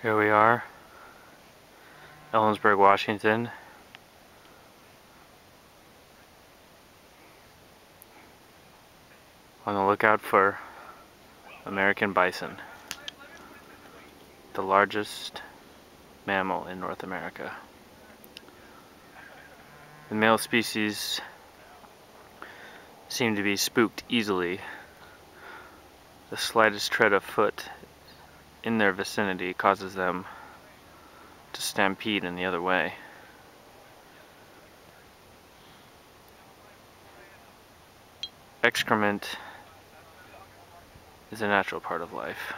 Here we are, Ellensburg, Washington. On the lookout for American bison, the largest mammal in North America. The male species seem to be spooked easily. The slightest tread of foot in their vicinity causes them to stampede in the other way. Excrement is a natural part of life.